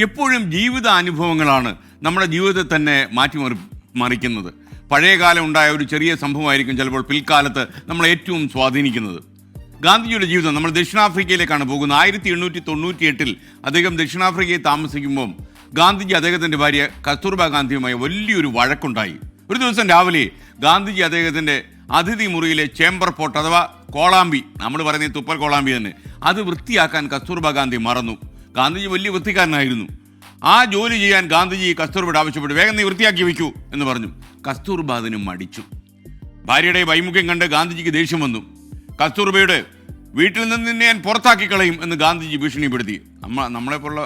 എപ്പോഴും ജീവിതാനുഭവങ്ങളാണ് നമ്മുടെ ജീവിതത്തെ തന്നെ മറിക്കുന്നത്. പഴയകാലം ഉണ്ടായ ഒരു ചെറിയ സംഭവമായിരിക്കും ചിലപ്പോൾ പിൽക്കാലത്ത് നമ്മളെ ഏറ്റവും സ്വാധീനിക്കുന്നത്. ഗാന്ധിജിയുടെ ജീവിതം നമ്മൾ ദക്ഷിണാഫ്രിക്കയിലേക്കാണ് പോകുന്നത്. 1898 അദ്ദേഹം ദക്ഷിണാഫ്രിക്കയിൽ താമസിക്കുമ്പോൾ ഗാന്ധിജി അദ്ദേഹത്തിൻ്റെ ഭാര്യ കസ്തൂർബ ഗാന്ധിയുമായി വലിയൊരു വഴക്കുണ്ടായി. ഒരു ദിവസം രാവിലെ ഗാന്ധിജി അദ്ദേഹത്തിൻ്റെ അതിഥി മുറിയിലെ ചേംബർ പോട്ട് അഥവാ കോളാമ്പി, നമ്മൾ പറയുന്നത് തുപ്പൽ കോളാമ്പി തന്നെ, അത് വൃത്തിയാക്കാൻ കസ്തൂർബ ഗാന്ധി മറന്നു. ഗാന്ധിജി വലിയ വൃത്തിക്കാരനായിരുന്നു. ആ ജോലി ചെയ്യാൻ ഗാന്ധിജി കസ്തൂർബയോട് ആവശ്യപ്പെട്ടു, വേഗം നീ വൃത്തിയാക്കി വയ്ക്കൂ എന്ന് പറഞ്ഞു. കസ്തൂർബ അതിന് മടിച്ചു. ഭാര്യയുടെ വൈമുഖ്യം കണ്ട് ഗാന്ധിജിക്ക് ദേഷ്യം വന്നു. കസ്തൂർബയുടെ വീട്ടിൽ നിന്ന് നിന്നെ ഞാൻ പുറത്താക്കി കളയും എന്ന് ഗാന്ധിജി ഭീഷണിപ്പെടുത്തി. നമ്മളെപ്പോലുള്ള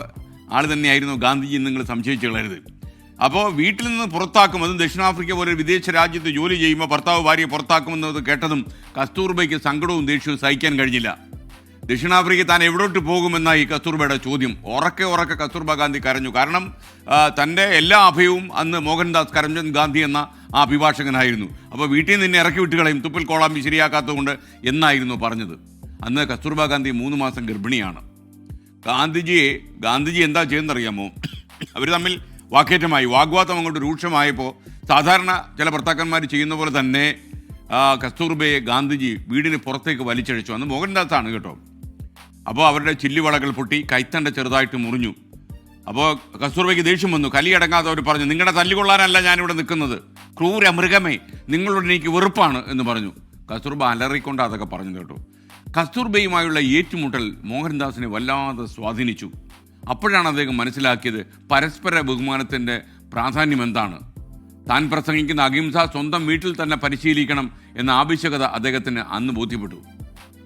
ആൾ തന്നെയായിരുന്നു ഗാന്ധിജി, നിങ്ങൾ സംശയിച്ചു കളരുത്. അപ്പോൾ വീട്ടിൽ നിന്ന് പുറത്താക്കും, അതും ദക്ഷിണാഫ്രിക്ക പോലെ വിദേശ രാജ്യത്ത് ജോലി ചെയ്യുമ്പോൾ ഭർത്താവ് ഭാര്യയെ പുറത്താക്കുമെന്നത് കേട്ടതും കസ്തൂർബയ്ക്ക് സങ്കടവും ദേഷ്യവും സഹിക്കാൻ കഴിഞ്ഞില്ല. ദക്ഷിണാഫ്രിക്ക താൻ എവിടോട്ട് പോകുമെന്നായി കസ്തൂർബയുടെ ചോദ്യം. ഉറക്കെ കസ്തൂർബ ഗാന്ധി കരഞ്ഞു. കാരണം തൻ്റെ എല്ലാ അഭയവും അന്ന് മോഹൻദാസ് കരംചന്ദ് ഗാന്ധി എന്ന ആ അഭിഭാഷകനായിരുന്നു. അപ്പോൾ വീട്ടിൽ നിന്ന് ഇറക്കി വിട്ടുകളയും, തുപ്പൽ കോളാമ്പി ശരിയാക്കാത്തതുകൊണ്ട് എന്നായിരുന്നു പറഞ്ഞത്. അന്ന് കസ്തൂർബ ഗാന്ധി 3 മാസം ഗർഭിണിയാണ്. ഗാന്ധിജി എന്താ ചെയ്യുന്നറിയാമോ? അവർ തമ്മിൽ വാക്കേറ്റമായി, വാഗ്വാദം അങ്ങോട്ട് രൂക്ഷമായപ്പോൾ സാധാരണ ചില ഭർത്താക്കന്മാർ ചെയ്യുന്ന പോലെ തന്നെ കസ്തൂർബയെ ഗാന്ധിജി വീടിന് പുറത്തേക്ക് വലിച്ചഴിച്ചു. അന്ന് മോഹൻദാസാണ് കേട്ടോ. അപ്പോൾ അവരുടെ ചില്ലുവളകൾ പൊട്ടി, കൈത്തണ്ട ചെറുതായിട്ട് മുറിഞ്ഞു. അപ്പോൾ കസ്തൂർബയ്ക്ക് ദേഷ്യം വന്നു. കലിയടങ്ങാതെ അവർ പറഞ്ഞു, നിങ്ങളുടെ തല്ലുകൊള്ളാനല്ല ഞാനിവിടെ നിൽക്കുന്നത്, ക്രൂര മൃഗമേ, നിങ്ങളോട് എനിക്ക് വെറുപ്പാണ് എന്ന് പറഞ്ഞു. കസ്തൂർബ അലറിക്കൊണ്ട് അതൊക്കെ പറഞ്ഞു കേട്ടോ. കസ്തൂർബയുമായുള്ള ഏറ്റുമുട്ടൽ മോഹൻദാസിനെ വല്ലാതെ സ്വാധീനിച്ചു. അപ്പോഴാണ് അദ്ദേഹം മനസ്സിലാക്കിയത് പരസ്പര ബഹുമാനത്തിൻ്റെ പ്രാധാന്യം എന്താണ്. താൻ പ്രസംഗിക്കുന്ന അഹിംസ സ്വന്തം വീട്ടിൽ തന്നെ പരിശീലിക്കണം എന്ന ആവശ്യകത അദ്ദേഹത്തിന് അന്ന് ബോധ്യപ്പെട്ടു.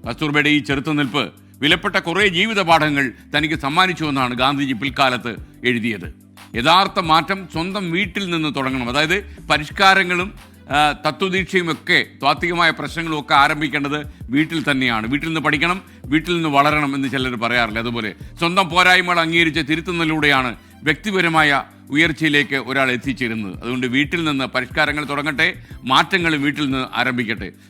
കസ്തൂർബയുടെ ഈ ചെറുത്തുനിൽപ്പ് വിലപ്പെട്ട കുറേ ജീവിത പാഠങ്ങൾ തനിക്ക് സമ്മാനിച്ചുവെന്നാണ് ഗാന്ധിജി പിൽക്കാലത്ത് എഴുതിയത്. യഥാർത്ഥ മാറ്റം സ്വന്തം വീട്ടിൽ നിന്ന് തുടങ്ങണം. അതായത് പരിഷ്കാരങ്ങളും തത്വദീക്ഷയും ഒക്കെ, താത്വികമായ പ്രശ്നങ്ങളും ഒക്കെ ആരംഭിക്കേണ്ടത് വീട്ടിൽ തന്നെയാണ്. വീട്ടിൽ നിന്ന് പഠിക്കണം, വീട്ടിൽ നിന്ന് വളരണം എന്ന് ചിലർ പറയാറില്ല. അതുപോലെ സ്വന്തം പോരായ്മകൾ അംഗീകരിച്ച് തിരുത്തുന്നതിലൂടെയാണ് വ്യക്തിപരമായ ഉയർച്ചയിലേക്ക് ഒരാൾ എത്തിച്ചേരുന്നത്. അതുകൊണ്ട് വീട്ടിൽ നിന്ന് പരിഷ്കാരങ്ങൾ തുടങ്ങട്ടെ, മാറ്റങ്ങൾ വീട്ടിൽ നിന്ന് ആരംഭിക്കട്ടെ.